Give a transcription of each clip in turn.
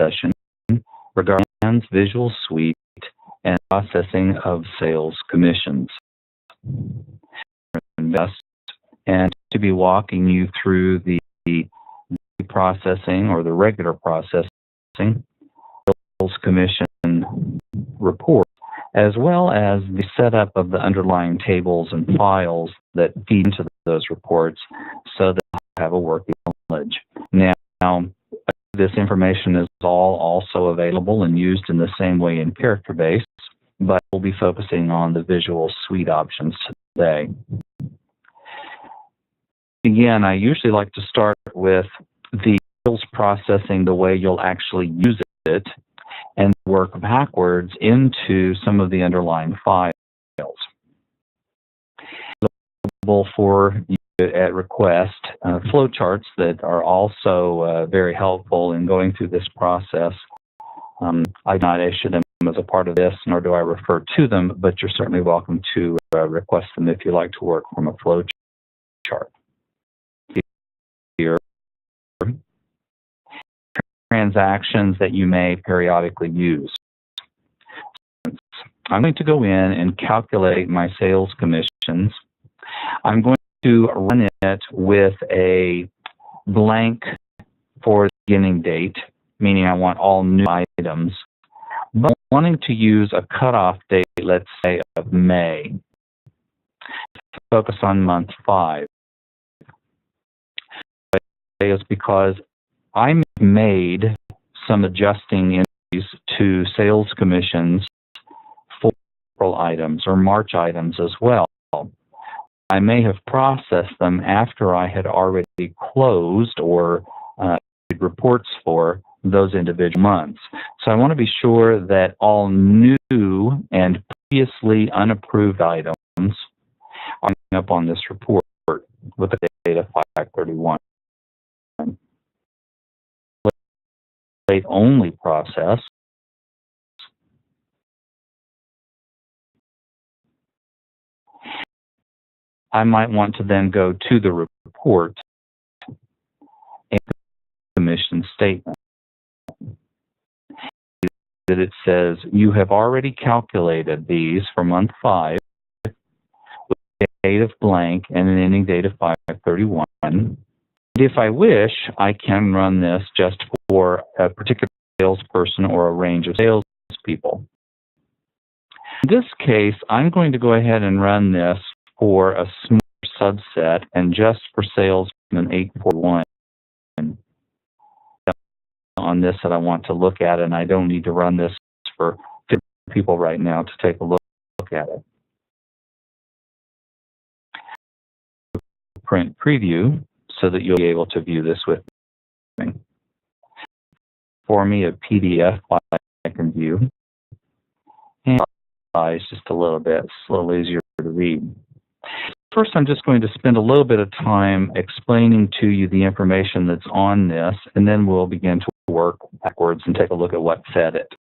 session regarding Visual Suite and processing of sales commissions. And to be walking you through the processing or the regular processing sales commission report, as well as the setup of the underlying tables and files that feed into those reports so that you have a working knowledge. Now, this information is all also available and used in the same way in CharacterBase, but we'll be focusing on the Visual Suite options today. Again, I usually like to start with the sales processing the way you'll actually use it and work backwards into some of the underlying files. Available for you at request, flowcharts that are also very helpful in going through this process. I do not issue them as a part of this, nor do I refer to them, but you're certainly welcome to request them if you like to work from a flowchart. Here, transactions that you may periodically use. I'm going to go in and calculate my sales commissions. I'm going to run it with a blank for the beginning date, meaning I want all new items, but wanting to use a cutoff date, let's say, of May. Focus on month 5. Is because I made some adjusting entries to sales commissions for April items or March items as well. I may have processed them after I had already closed or made reports for those individual months. So I want to be sure that all new and previously unapproved items are up on this report with the date of 5/31. Only process. I might want to then go to the report and commission statement that it says you have already calculated these for month 5 with a date of blank and an ending date of 5/31. If I wish, I can run this just for a particular salesperson or a range of salespeople. In this case, I'm going to go ahead and run this for a smaller subset and just for salesman 841 on this that I want to look at, and I don't need to run this for 50 people right now to take a look at it. Print preview so that you'll be able to view this with me. For me, a PDF I can view. And size just a little bit, it's a little easier to read. First, I'm just going to spend a little bit of time explaining to you the information that's on this, and then we'll begin to work backwards and take a look at what fed it.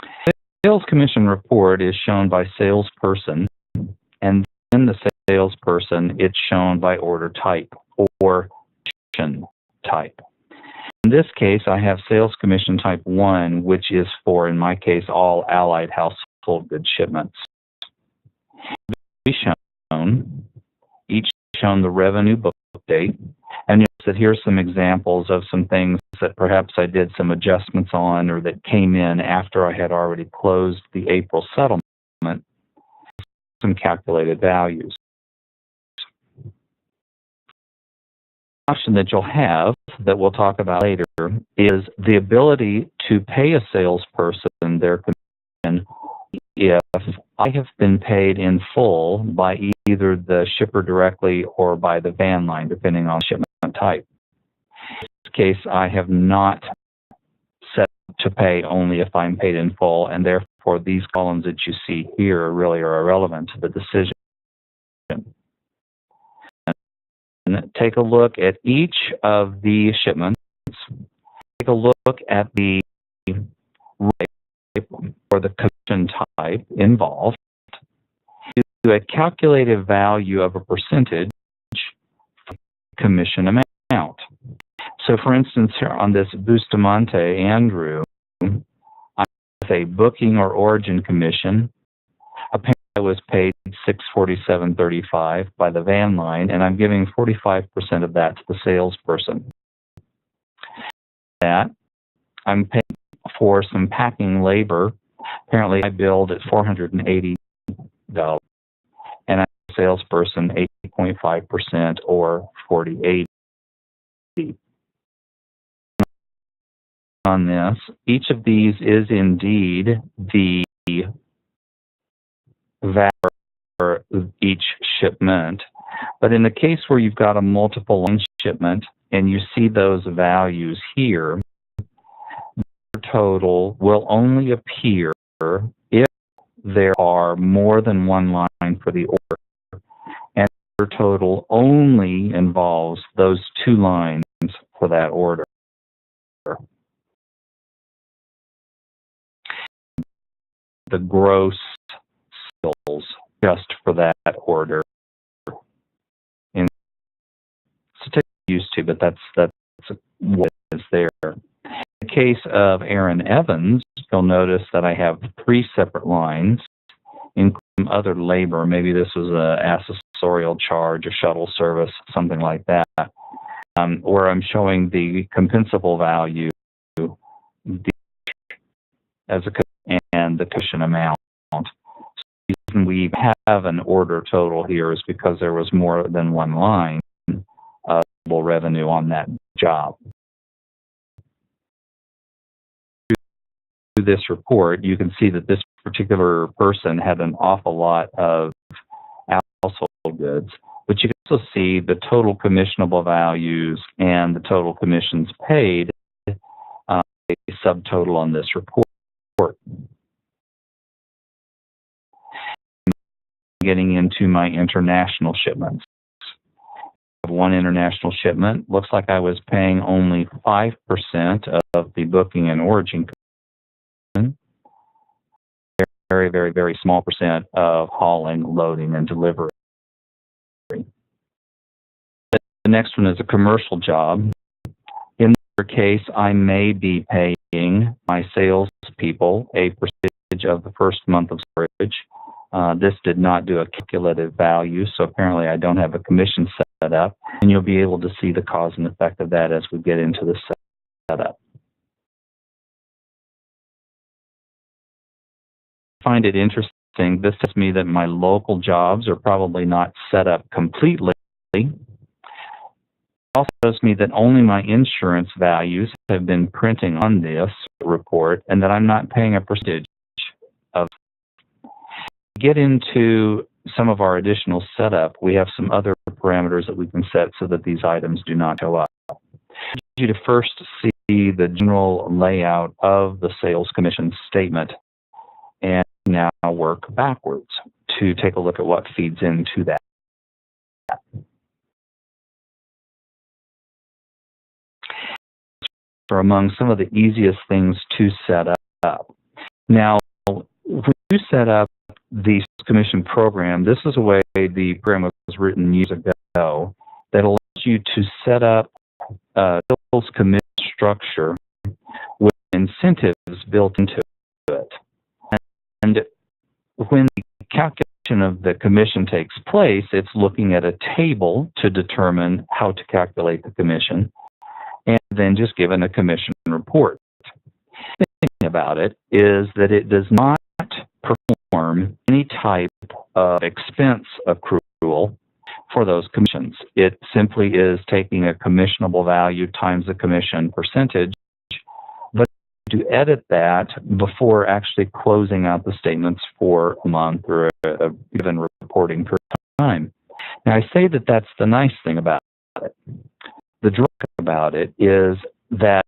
The sales commission report is shown by salesperson, and in the salesperson, it's shown by order type or commission type. In this case, I have sales commission type 1, which is for, in my case, all allied household goods shipments. Each shown the revenue book date, and you'll see that here's some examples of some things that perhaps I did some adjustments on or that came in after I had already closed the April settlement, some calculated values. The option that you'll have that we'll talk about later is the ability to pay a salesperson their commission if I have been paid in full by either the shipper directly or by the van line, depending on shipment type. In this case, I have not set to pay only if I'm paid in full, and therefore these columns that you see here really are irrelevant to the decision. And take a look at each of the shipments. Take a look at the rate or the commission type involved. Do a calculated value of a percentage for commission amount. So for instance, here on this Bustamante Andrew, I have a booking or origin commission. Apparently I was paid $647.35 by the van line, and I'm giving 45% of that to the salesperson. That I'm paying for some packing labor. Apparently I billed at $480, and I'm a salesperson 80.5% or $40.80. On this, each of these is indeed the value for each shipment, but in the case where you've got a multiple line shipment and you see those values here, the total will only appear if there are more than one line for the order, and the total only involves those two lines for that order. The gross sales just for that order. And so take used to, but that's what is there. In the case of Aaron Evans, you'll notice that I have 3 separate lines, including other labor. Maybe this was an accessorial charge, a shuttle service, something like that, where I'm showing the compensable value as a and the commission amount. So the reason we have an order total here is because there was more than one line of revenue on that job. Through this report, you can see that this particular person had an awful lot of household goods, but you can also see the total commissionable values and the total commissions paid, a subtotal on this report. Getting into my international shipments. One international shipment, looks like I was paying only 5% of the booking and origin commission. Very, very, very small percent of hauling, loading, and delivery. The next one is a commercial job. In their case, I may be paying my salespeople a percentage of the first month of storage. This did not do a calculative value, so apparently I don't have a commission set up, and you'll be able to see the cause and effect of that as we get into the setup. I find it interesting. This tells me that my local jobs are probably not set up completely. It also shows me that only my insurance values have been printing on this report, and that I'm not paying a percentage of. Get into some of our additional setup, we have some other parameters that we can set so that these items do not show up. I want you to first see the general layout of the sales commission statement, and now work backwards to take a look at what feeds into that. Are among some of the easiest things to set up. Now, when you set up the commission program, this is a way the program was written years ago that allows you to set up sales commission structure with incentives built into it. And when the calculation of the commission takes place, it's looking at a table to determine how to calculate the commission, and then just given a commission report. The thing about it is that it does not perform any type of expense accrual for those commissions. It simply is taking a commissionable value times the commission percentage, but to edit that before actually closing out the statements for a month or a given reporting period of time. Now, I say that that's the nice thing about it. The drawback about it is that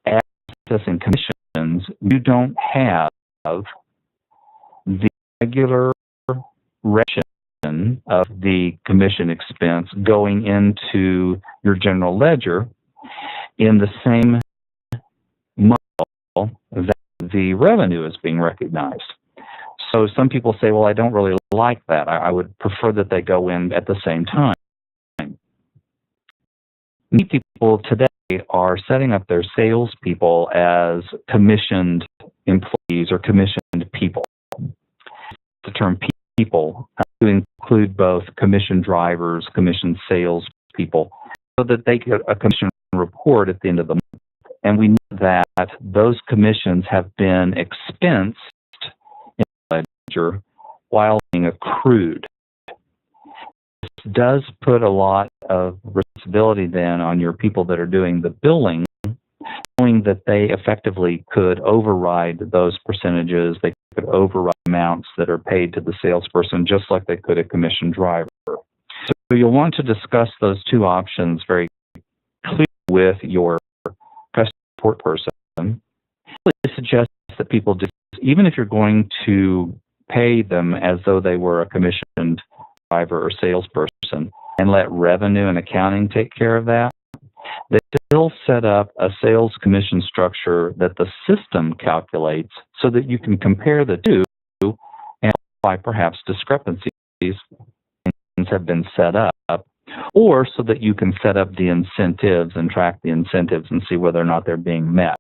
as processing commissions, you don't have the regular ration of the commission expense going into your general ledger in the same model that the revenue is being recognized. So some people say, well, I don't really like that. I would prefer that they go in at the same time. Many people today are setting up their salespeople as commissioned employees or commissioned people. The term people to include both commissioned drivers, commissioned salespeople, so that they get a commission report at the end of the month. And we know that those commissions have been expensed in the ledger while being accrued. This does put a lot of responsibility then on your people that are doing the billing, knowing that they effectively could override those percentages. They could override amounts that are paid to the salesperson just like they could a commissioned driver. So you'll want to discuss those two options very clearly with your customer support person. I suggest that people do this, even if you're going to pay them as though they were a commissioned driver or salesperson, and let revenue and accounting take care of that. They still set up a sales commission structure that the system calculates so that you can compare the two and why perhaps discrepancies have been set up, or so that you can set up the incentives and track the incentives and see whether or not they're being met.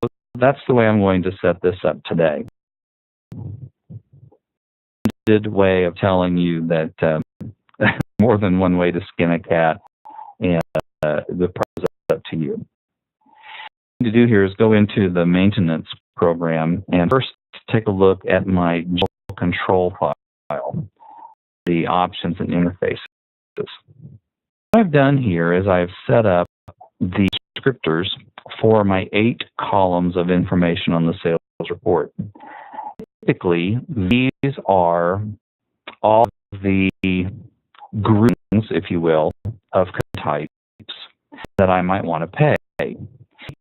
So that's the way I'm going to set this up today. Good way of telling you that more than one way to skin a cat, and the process is up to you. What I'm going to do here is go into the maintenance program and first take a look at my control file, the options and interfaces. What I've done here is I've set up the descriptors for my 8 columns of information on the sales report. Typically, these are all the groupings, if you will, of types that I might want to pay.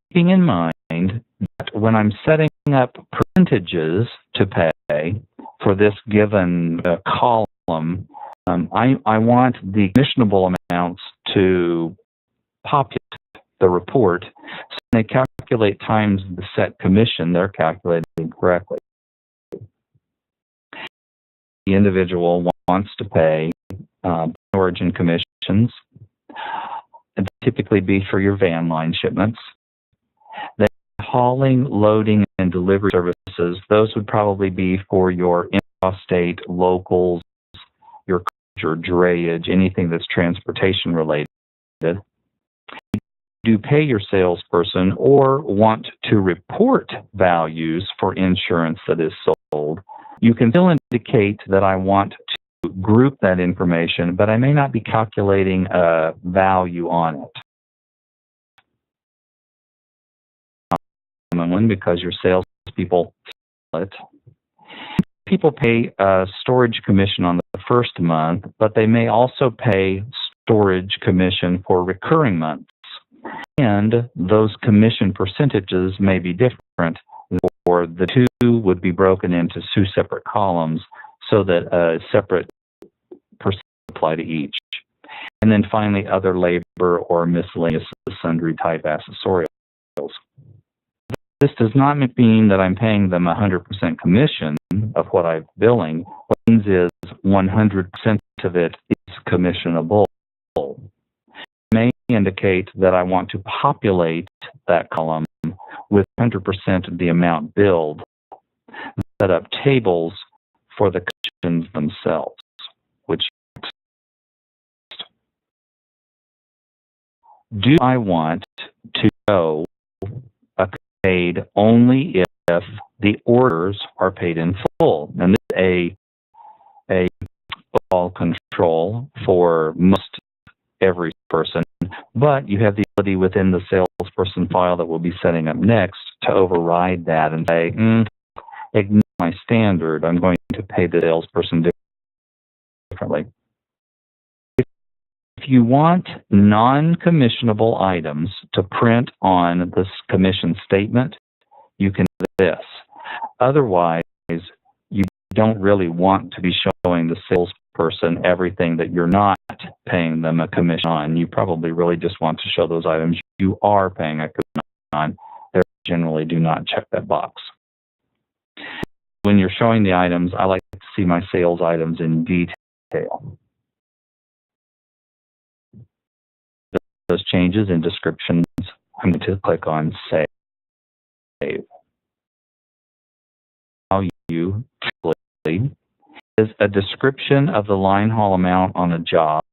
Keeping in mind that when I'm setting up percentages to pay for this given column, I want the commissionable amounts to populate the report. So when they calculate times the set commission, they're calculating correctly. The individual wants to pay origin commissions. It'd typically be for your van line shipments. Then hauling, loading, and delivery services, those would probably be for your interstate, locals, your drayage, anything that's transportation related. Do pay your salesperson or want to report values for insurance that is sold, you can still indicate that I want to group that information, but I may not be calculating a value on it. Because your salespeople sell it. People pay a storage commission on the first month, but they may also pay storage commission for recurring months. And those commission percentages may be different, or the two would be broken into 2 separate columns so that a separate percent apply to each. And then finally, other labor or miscellaneous sundry type accessorials. This does not mean that I'm paying them 100% commission of what I'm billing. What it means is 100% of it is commissionable. It may indicate that I want to populate that column with 100% of the amount billed, set up tables for the commissions themselves, which do I want to show a paid only if the orders are paid in full. And this is a overall control for most every person, but you have the ability within the salesperson file that we'll be setting up next to override that and say, ignore my standard, I'm going to pay the salesperson differently. If you want non-commissionable items to print on this commission statement, you can do this. Otherwise, you don't really want to be showing the salesperson everything that you're not paying them a commission on. You probably really just want to show those items you are paying a commission on. They generally do not check that box. When you're showing the items, I like to see my sales items in detail. those changes in descriptions, I'm going to click on Save. Now you typically is a description of the line haul amount on a job,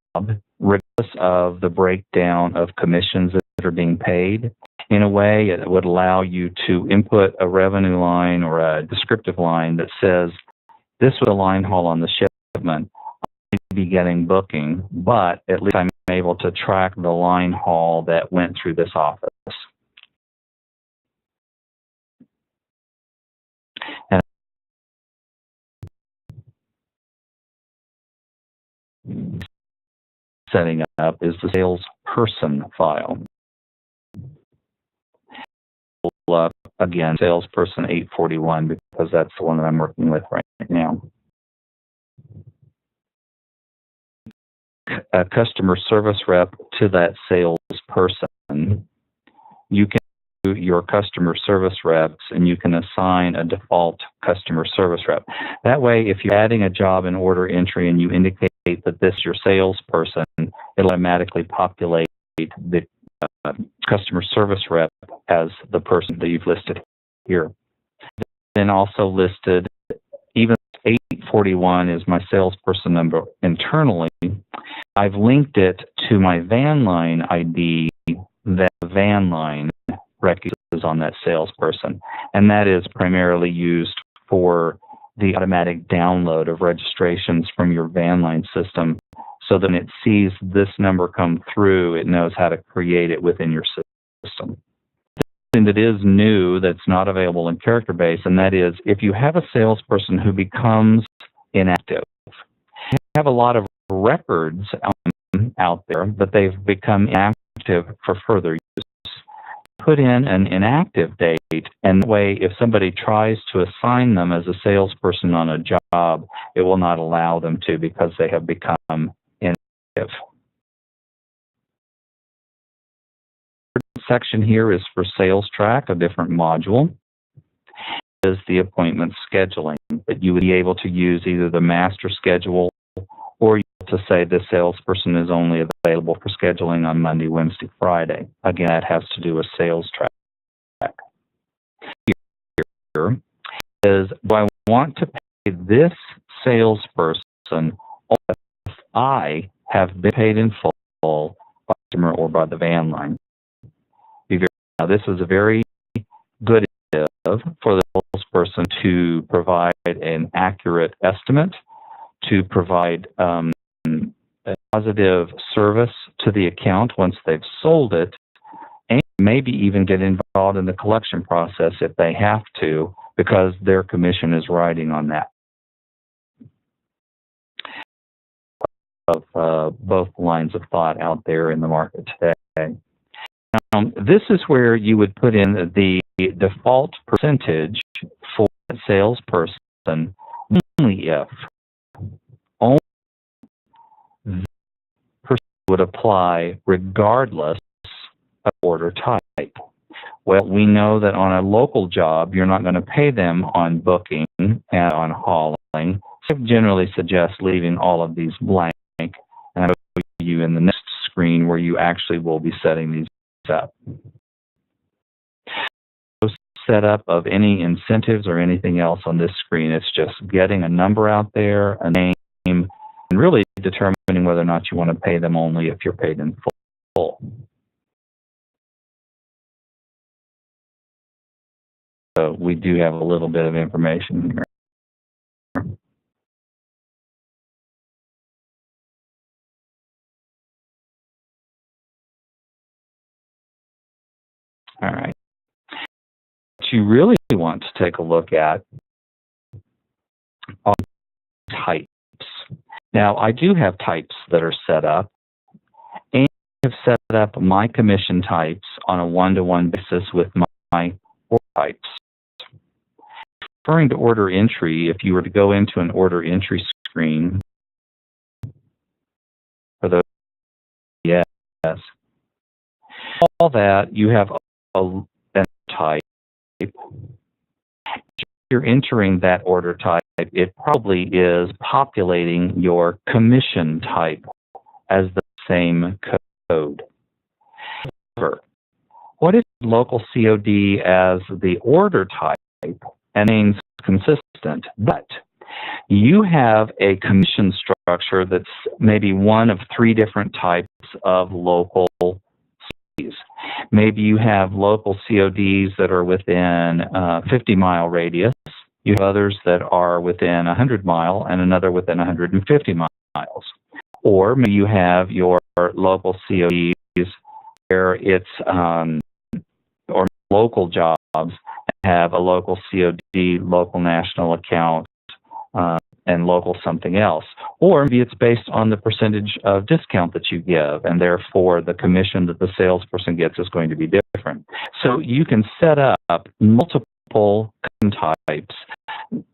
regardless of the breakdown of commissions that are being paid. In a way, it would allow you to input a revenue line or a descriptive line that says, this was a line haul on the shipment. I need to be getting booking, but at least I'm able to track the line haul that went through this office. And setting up is the salesperson file. Again, salesperson 841, because that's the one that I'm working with right now. A customer service rep to that salesperson. You can do your customer service reps, and you can assign a default customer service rep. That way, if you're adding a job in order entry and you indicate that this is your salesperson, it'll automatically populate the customer service rep as the person that you've listed here. Then also listed, even 841 is my salesperson number internally. I've linked it to my van line ID that van line recognizes on that salesperson. And that is primarily used for the automatic download of registrations from your van line system, so that when it sees this number come through, it knows how to create it within your system. Something that is new that's not available in character base, and that is if you have a salesperson who becomes inactive, you have a lot of records out there, but they've become inactive for further use. Put in an inactive date, and that way if somebody tries to assign them as a salesperson on a job, it will not allow them to, because they have become inactive. Section here is for sales track, a different module. Is the appointment scheduling, but you would be able to use either the master schedule, or you to say this salesperson is only available for scheduling on Monday, Wednesday, Friday. Again, that has to do with sales track. Here is, do I want to pay this salesperson if I have been paid in full by the customer or by the van line? Now, this is a very good initiative for the salesperson to provide an accurate estimate, to provide a positive service to the account once they've sold it, and maybe even get involved in the collection process if they have to, because their commission is riding on that. Of both lines of thought out there in the market today. This is where you would put in the default percentage for a salesperson only if the percent would apply regardless of order type. Well, we know that on a local job, you're not going to pay them on booking and on hauling. So I generally suggest leaving all of these blank, and I'll show you in the next screen where you actually will be setting these up. Setup of any incentives or anything else on this screen. It's just getting a number out there, a name, and really determining whether or not you want to pay them only if you're paid in full. So we do have a little bit of information here. All right. What you really want to take a look at are types. Now, I do have types that are set up, and I have set up my commission types on a one-to-one basis with my order types. Referring to order entry, if you were to go into an order entry screen, for those, yes, all that, you have a type. If you're entering that order type, it probably is populating your commission type as the same code. what if local COD as the order type and remains consistent, but you have a commission structure that's maybe one of 3 different types of local CODs. Maybe you have local CODs that are within a 50-mile radius. You have others that are within 100-mile and another within 150 miles. Or maybe you have your local CODs where it's or local jobs have a local COD, local national account, and local something else. Or maybe it's based on the percentage of discount that you give, and therefore the commission that the salesperson gets is going to be different. So you can set up multiple types,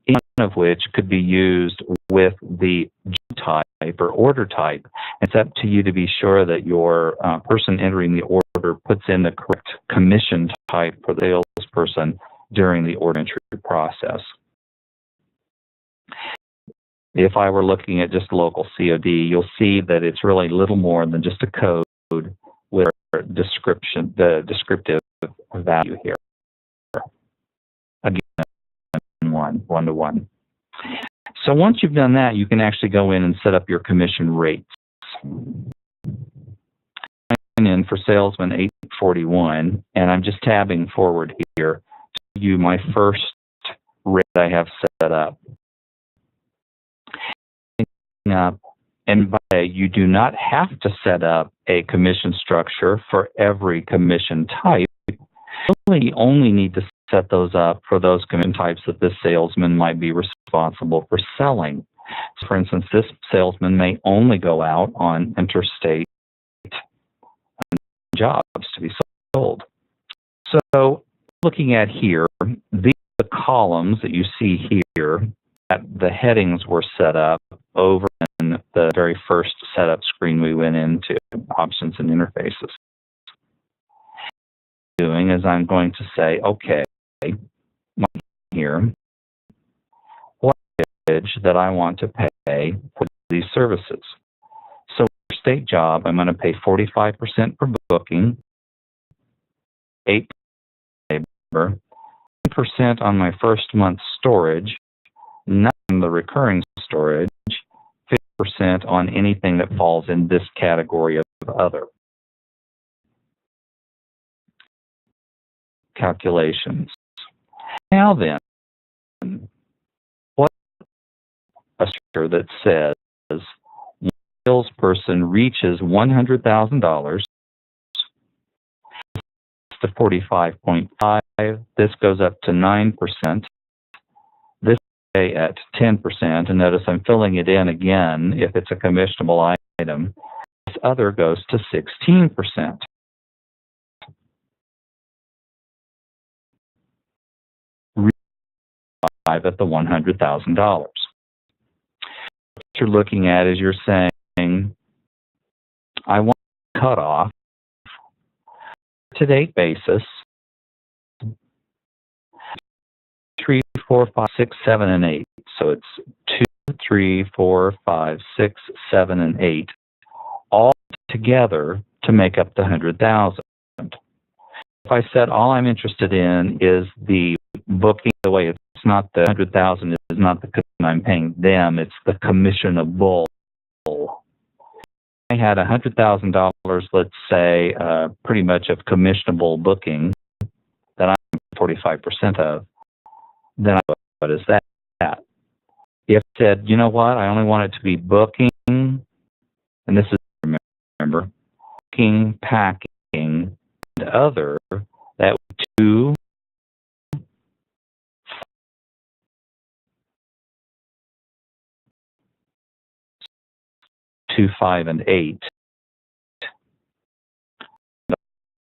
each one of which could be used with the job type or order type. It's up to you to be sure that your person entering the order puts in the correct commission type for the salesperson during the order entry process. If I were looking at just local COD, you'll see that it's really little more than just a code with description, the descriptive value here. Again, one to one. So once you've done that, you can actually go in and set up your commission rates. I'm in for salesman 841, and I'm just tabbing forward here to give you my first rate I have set up. And by the way, you do not have to set up a commission structure for every commission type. You only need to set those up for those commission types that this salesman might be responsible for selling. So for instance, this salesman may only go out on interstate jobs to be sold. So looking at here, these are the columns that you see here that the headings were set up over in the very first setup screen we went into, options and interfaces. Doing is I'm going to say, okay, here, what percentage that I want to pay for these services. So for state job, I'm going to pay 45% for booking, 8% labor, 10% on my first month's storage, none on the recurring storage, 50% on anything that falls in this category of other. Calculations. Now then, what a structure that says one salesperson reaches $100,000 to 45.5. This goes up to 9%. This at 10%, and notice I'm filling it in again if it's a commissionable item. This other goes to 16%. At the $100,000. What you're looking at is you're saying, I want to cut off to-date basis 3, 4, 5, 6, 7, and 8. So it's 2, 3, 4, 5, 6, 7, and 8 all together to make up the 100,000. If I said all I'm interested in is the booking, the way it's not the 100,000 is not the commission I'm paying them, it's the commissionable. I had $100,000, let's say, pretty much of commissionable booking that I'm 45% of. Then what is that? If I said, you know what, I only want it to be booking, and this is, remember, booking, packing, and other, that would be 2, 2, 5, and 8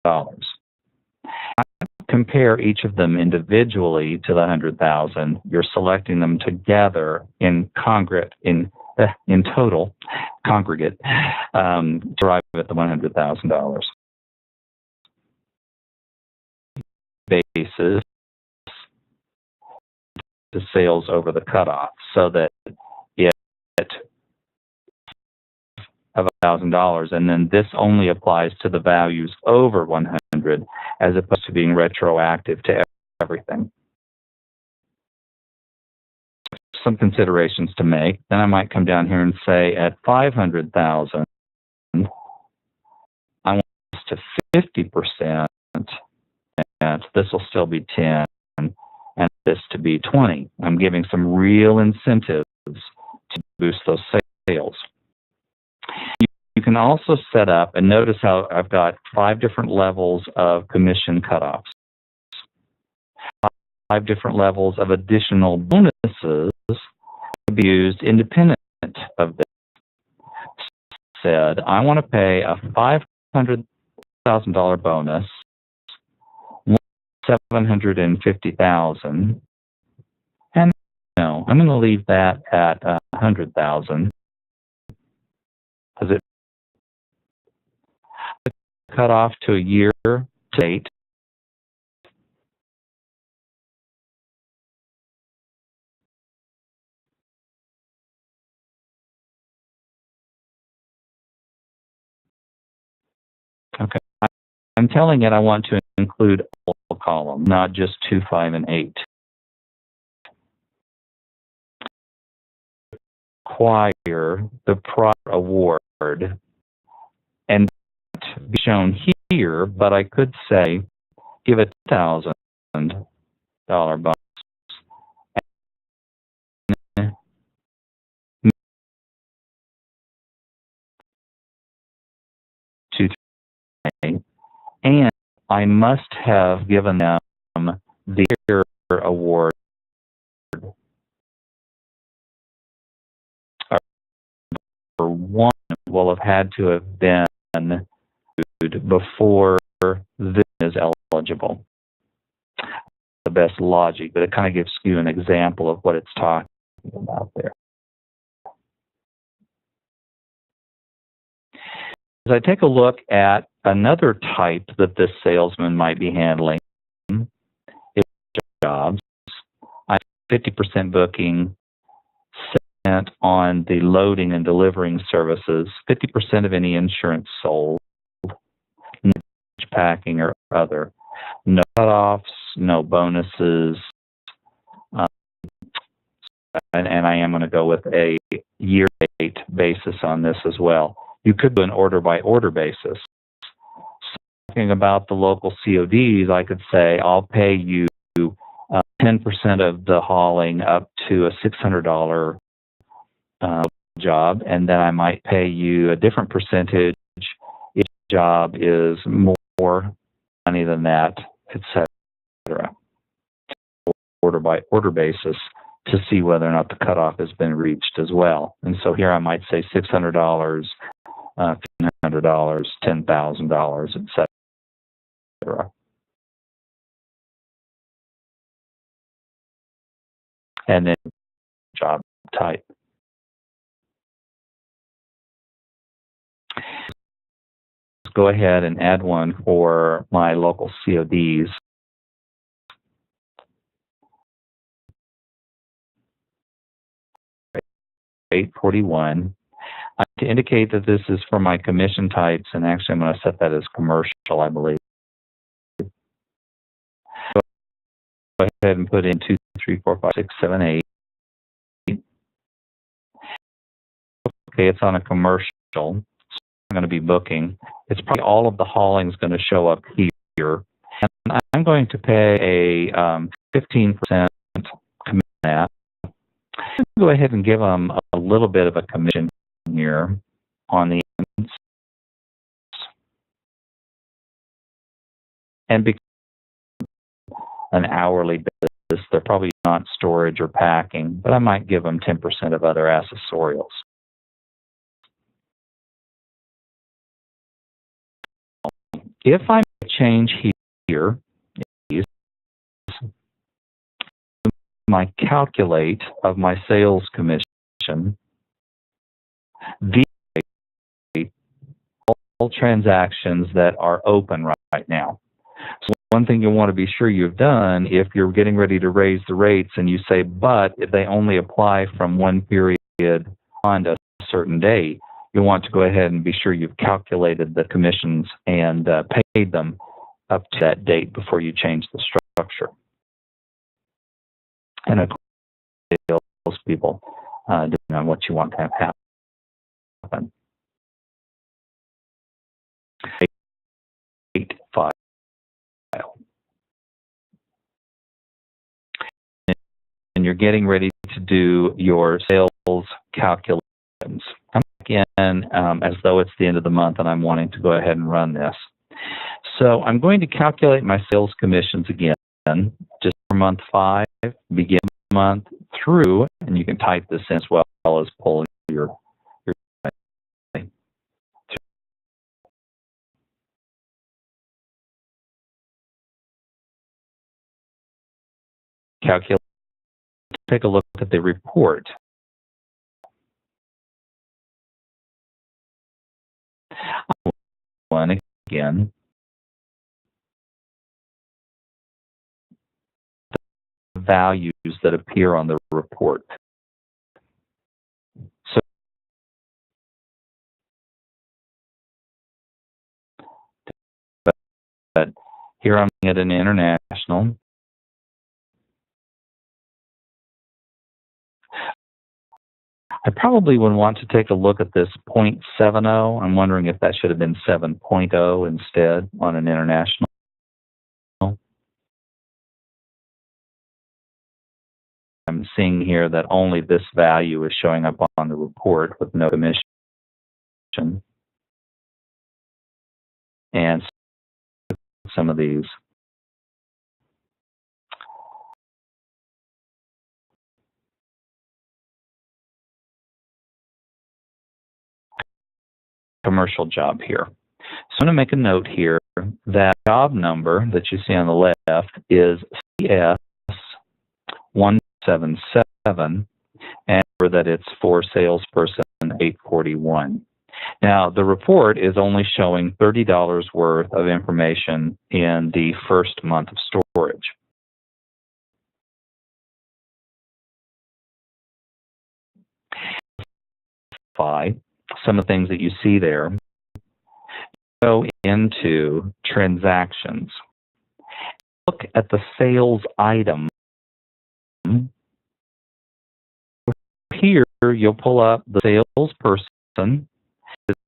dollars. Compare each of them individually to the 100,000. You're selecting them together in total, congregate, to arrive at the $100,000. Basis the sales over the cutoff, so that it of $1,000, and then this only applies to the values over 100 as opposed to being retroactive to everything. Some considerations to make. Then I might come down here and say at 500,000, I want this to 50%, and this will still be 10, and this to be 20. I'm giving some real incentives to boost those sales. You can also set up, and notice how I've got 5 different levels of commission cutoffs, 5 different levels of additional bonuses to be used independent of this. Said, I want to pay a $500,000 bonus, $750,000, and no, I'm going to leave that at $100,000 because it cut off to a year to date. Okay, I'm telling it I want to include all column, not just 2, 5, and 8. Acquire the prior award and be shown here, but I could say give a $1,000 bonus. And I must have given them the year award for one will have had to have been before this is eligible. The best logic, but it kind of gives you an example of what it's talking about there. As I take a look at another type that this salesman might be handling, it's jobs. I 50% booking, spent on the loading and delivering services, 50% of any insurance sold, no packing or other, no cutoffs, no bonuses, and I am going to go with a year-to-date basis on this as well. You could do an order-by-order basis. Talking about the local CODs, I could say I'll pay you 10% of the hauling up to a $600 job, and then I might pay you a different percentage if the job is more money than that, etc. Order-by-order basis to see whether or not the cutoff has been reached as well. And so here I might say $600, $1,500, $10,000, etc. And then job type. Let's go ahead and add one for my local CODs. $841. To indicate that this is for my commission types, and actually I'm going to set that as commercial, I believe. Go ahead and put in 2, 3, 4, 5, 6, 7, 8. Okay, it's on a commercial, so I'm going to be booking. It's probably all of the hauling is going to show up here. And I'm going to pay a 15% commission. Go ahead and give them a little bit of a commission here on the ends. And because an hourly basis, they're probably not storage or packing, but I might give them 10% of other accessorials. If I change here, my calculate of my sales commission, the all transactions that are open right now. So one thing you'll want to be sure you've done if you're getting ready to raise the rates and you say, but if they only apply from one period on to a certain date, you want to go ahead and be sure you've calculated the commissions and paid them up to that date before you change the structure. And of course, salespeople, depending on what you want to have happen. File. And you're getting ready to do your sales calculations. I'm back in as though it's the end of the month and I'm wanting to go ahead and run this. So I'm going to calculate my sales commissions again, just for month 5, begin month through, and you can type this in as well as pull your calculate. Take a look at the report. One again. The values that appear on the report. So but here I'm at an international. I probably would want to take a look at this 0.70. I'm wondering if that should have been 7.0 instead on an international. I'm seeing here that only this value is showing up on the report with no commission. And some of these. Commercial job here. So I'm going to make a note here that job number that you see on the left is CS177, and that it's for salesperson 841. Now, the report is only showing $30 worth of information in the first month of storage. Some of the things that you see there go into transactions. Look at the sales item. Here, you'll pull up the salesperson,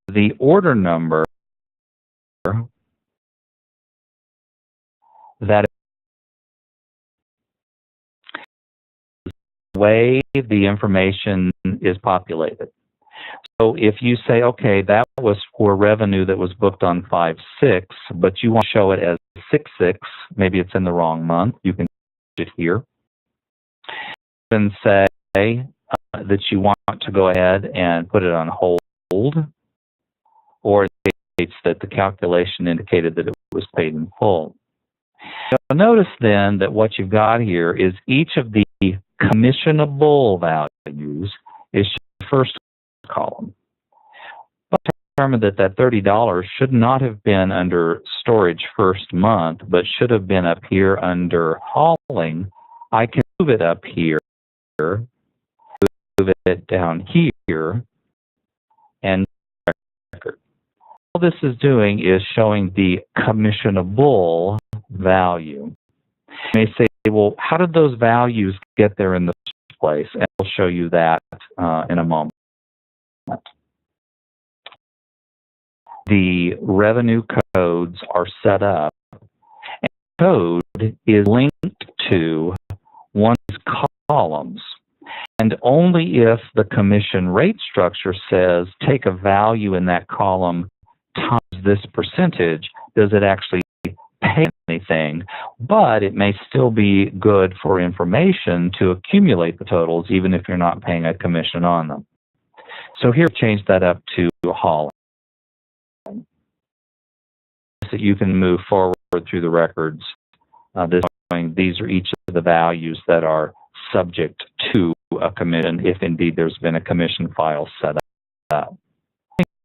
the order number that is the way the information is populated. So if you say, okay, that was for revenue that was booked on 5/6, but you want to show it as 6/6, maybe it's in the wrong month, you can put it here. And say that you want to go ahead and put it on hold, or it states that the calculation indicated that it was paid in full. So notice then that what you've got here is each of the commissionable values is the first column. But determine that that $30 should not have been under storage first month, but should have been up here under hauling. I can move it up here, move it down here, and record. All this is doing is showing the commissionable value. You may say, well, how did those values get there in the first place? And I'll show you that in a moment. The revenue codes are set up, and the code is linked to one of these columns. And only if the commission rate structure says take a value in that column times this percentage does it actually pay anything, but it may still be good for information to accumulate the totals even if you're not paying a commission on them. So here, change that up to hauling. So you can move forward through the records. These are each of the values that are subject to a commission, if indeed there's been a commission file set up.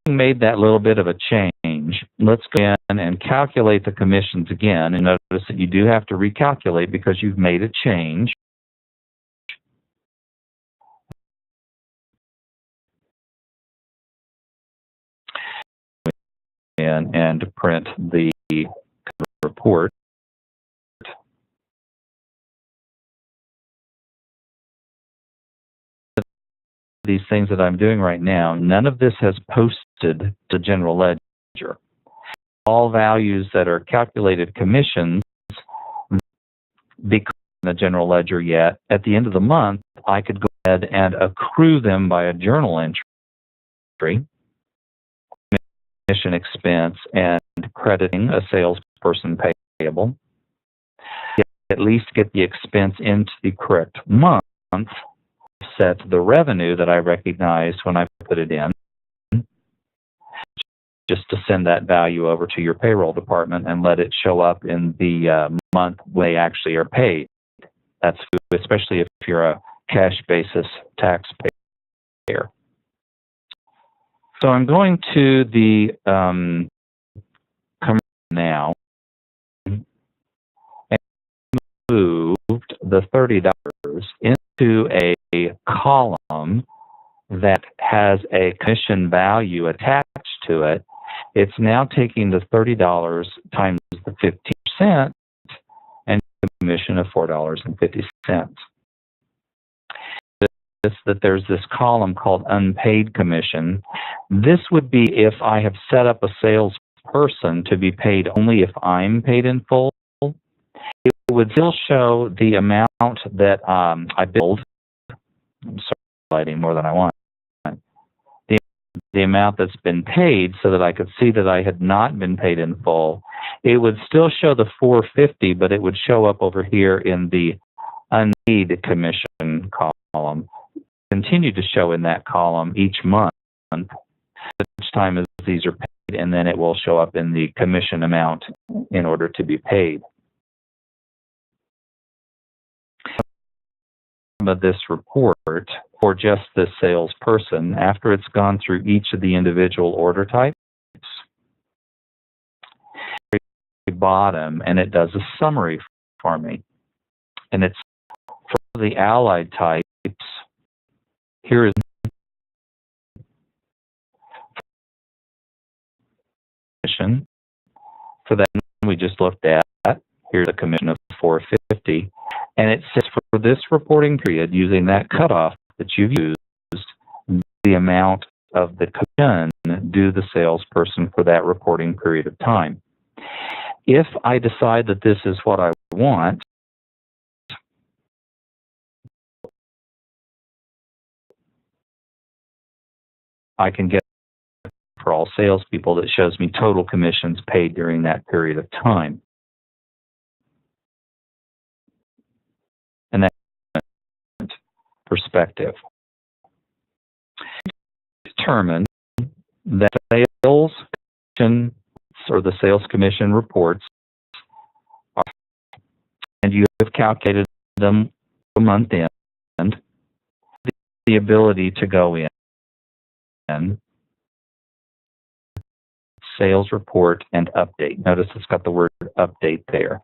Made that little bit of a change. Let's go in and calculate the commissions again, and notice that you do have to recalculate because you've made a change. in and print the report. These things that I'm doing right now, none of this has posted to general ledger. All values that are calculated commissions because in the general ledger yet. At the end of the month, I could go ahead and accrue them by a journal entry, commission expense, and crediting a salesperson payable. At least get the expense into the correct month, set the revenue that I recognized when I put it in, just to send that value over to your payroll department and let it show up in the month when they actually are paid. That's especially if you're a cash basis taxpayer. So I'm going to the commercial now and moved the $30 into a column that has a commission value attached to it. It's now taking the $30 times the 15% and commission of $4.50. That there's this column called unpaid commission. This would be if I have set up a salesperson to be paid only if I'm paid in full. It would still show the amount that I billed. I'm sorry, lighting more than I want. The amount that's been paid, so that I could see that I had not been paid in full. It would still show the $450, but it would show up over here in the unpaid commission column. Continue to show in that column each month, each time as these are paid, and then it will show up in the commission amount in order to be paid. Of this report for just this salesperson, after it's gone through each of the individual order types, at the bottom, and it does a summary for me. And it's for the allied types. Here is commission for that we just looked at. Here's a commission of $450. And it says for this reporting period, using that cutoff that you've used, the amount of the commission due the salesperson for that reporting period of time. If I decide that this is what I want, I can get for all salespeople that shows me total commissions paid during that period of time. And that perspective. Determine that sales commission or the sales commission reports are, and you have calculated them a month end, the ability to go in sales report and update. Notice it's got the word update there.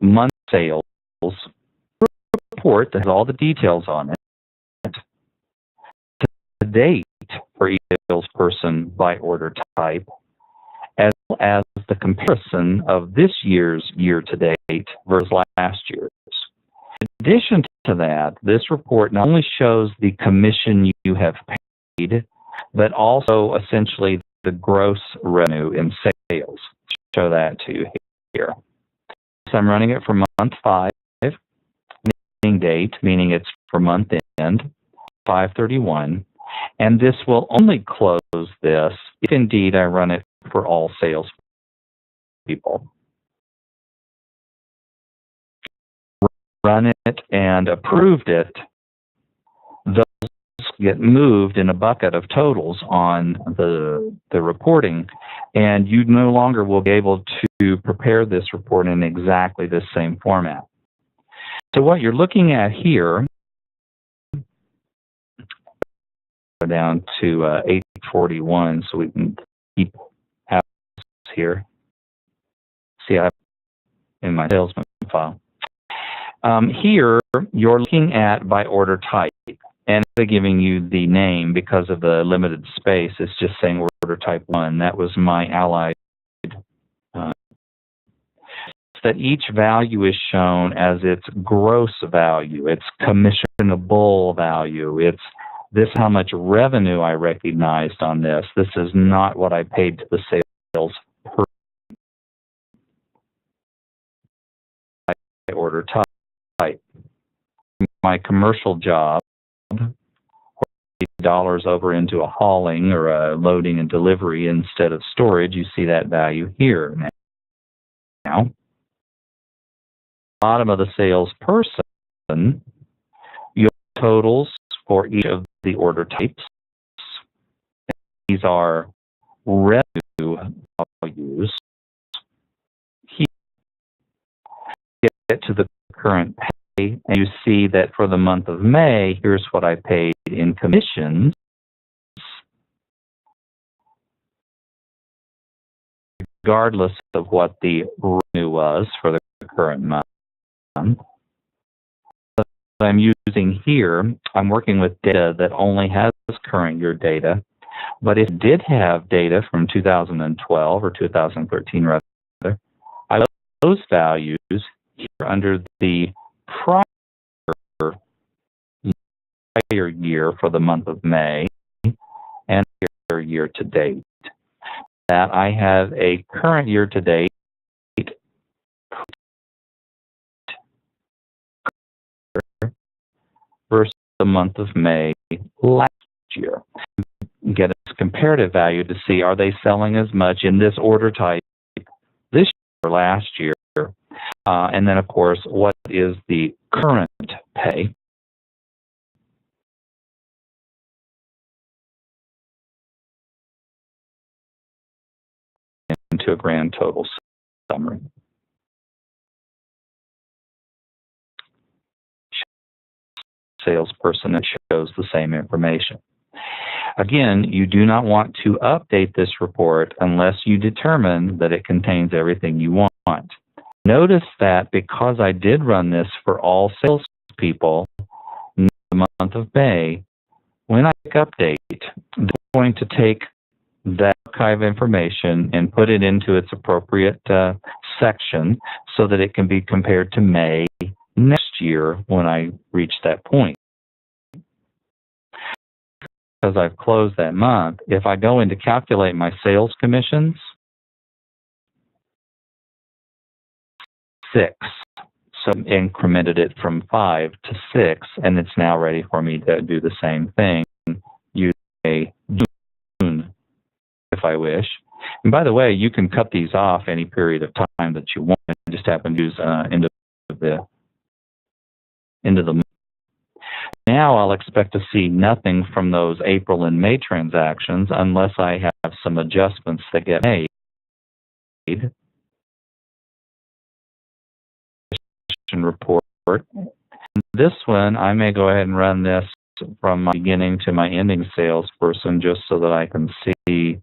Month sales report that has all the details on it. The date for each salesperson by order type, as well as the comparison of this year's year-to-date versus last year's. In addition to that, this report not only shows the commission you have paid, but also essentially the gross revenue in sales. Show that to you here. So I'm running it for month 5, meaning date, meaning it's for month end, 5/31, and this will only close this if indeed I run it for all sales people. Run it and approved it, those get moved in a bucket of totals on the reporting, and you no longer will be able to prepare this report in exactly the same format. So what you're looking at here, go down to 841 so we can keep half here. See, I have in my salesman file. Here, you're looking at by order type. And instead of giving you the name because of the limited space, it's just saying order type 1. That was my allied. That each value is shown as its gross value, its commissionable value. It's this how much revenue I recognized on this. This is not what I paid to the sales per order type. My commercial job, dollars over into a hauling or a loading and delivery instead of storage, you see that value here now. Bottom of the salesperson, your totals for each of the order types. These are revenue values. Here, get to the current pay, and you see that for the month of May, here's what I paid in commissions. Regardless of what the revenue was for the current month. I'm using here, I'm working with data that only has current year data, but if it did have data from 2012 or 2013 rather, I love those values here under the prior year for the month of May and year to date. That I have a current year to date versus the month of May last year. Get a comparative value to see, are they selling as much in this order type this year or last year? And then, of course, what is the current pay? Into a grand total summary. Salesperson that shows the same information. Again, you do not want to update this report unless you determine that it contains everything you want. Notice that because I did run this for all salespeople in the month of May, when I click update, I'm going to take that archive information and put it into its appropriate section so that it can be compared to May next year when I reach that point. Because I've closed that month, if I go in to calculate my sales commissions, 6. So I incremented it from 5 to 6, and it's now ready for me to do the same thing using a June if I wish. And by the way, you can cut these off any period of time that you want. I just happen to use end of the month. Now I'll expect to see nothing from those April and May transactions unless I have some adjustments that get made. Report. This one, I may go ahead and run this from my beginning to my ending salesperson just so that I can see